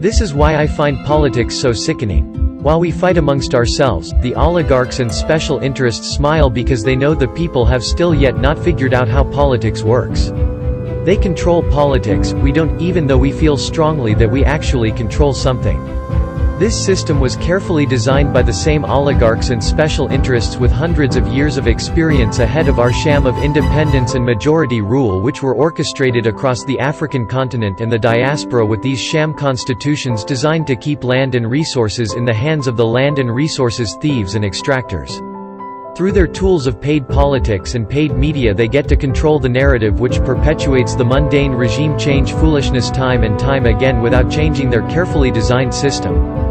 This is why I find politics so sickening. While we fight amongst ourselves, the oligarchs and special interests smile because they know the people have still yet not figured out how politics works. They control politics, we don't, even though we feel strongly that we actually control something. This system was carefully designed by the same oligarchs and special interests with hundreds of years of experience ahead of our sham of independence and majority rule, which were orchestrated across the African continent and the diaspora with these sham constitutions designed to keep land and resources in the hands of the land and resources thieves and extractors. Through their tools of paid politics and paid media they get to control the narrative which perpetuates the mundane regime change foolishness time and time again without changing their carefully designed system.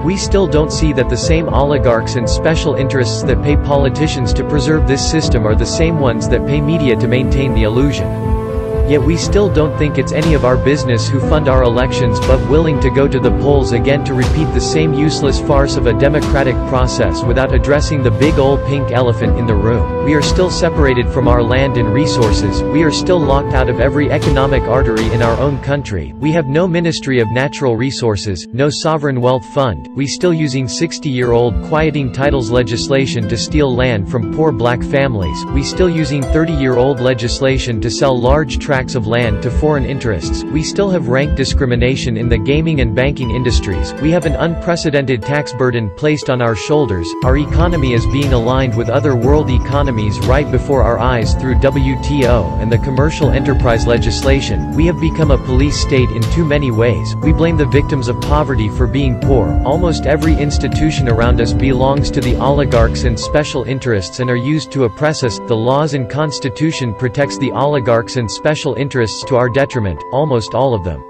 We still don't see that the same oligarchs and special interests that pay politicians to preserve this system are the same ones that pay media to maintain the illusion. Yet we still don't think it's any of our business who fund our elections but willing to go to the polls again to repeat the same useless farce of a democratic process without addressing the big ol' pink elephant in the room. We are still separated from our land and resources, we are still locked out of every economic artery in our own country, we have no Ministry of Natural Resources, no sovereign wealth fund, we still using 60-year-old quieting titles legislation to steal land from poor black families, we still using 30-year-old legislation to sell large tracts of land to foreign interests, we still have rank discrimination in the gaming and banking industries, we have an unprecedented tax burden placed on our shoulders, our economy is being aligned with other world economies right before our eyes through WTO and the commercial enterprise legislation, we have become a police state in too many ways, we blame the victims of poverty for being poor, almost every institution around us belongs to the oligarchs and special interests and are used to oppress us, the laws and constitution protects the oligarchs and special interests to our detriment, almost all of them.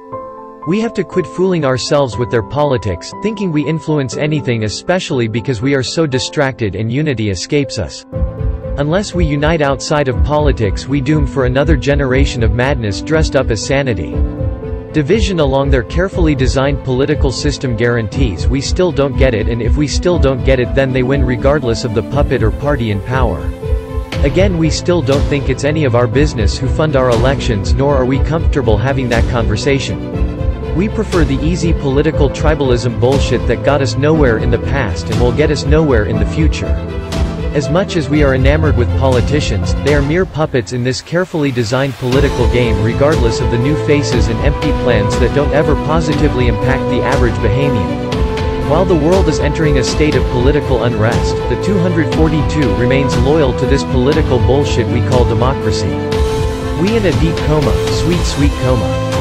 We have to quit fooling ourselves with their politics, thinking we influence anything, especially because we are so distracted and unity escapes us. Unless we unite outside of politics we doom for another generation of madness dressed up as sanity. Division along their carefully designed political system guarantees we still don't get it, and if we still don't get it then they win regardless of the puppet or party in power. Again, we still don't think it's any of our business who fund our elections, nor are we comfortable having that conversation. We prefer the easy political tribalism bullshit that got us nowhere in the past and will get us nowhere in the future. As much as we are enamored with politicians, they are mere puppets in this carefully designed political game regardless of the new faces and empty plans that don't ever positively impact the average Bahamian. While the world is entering a state of political unrest, the 242 remains loyal to this political bullshit we call democracy. We in a deep coma, sweet, sweet coma.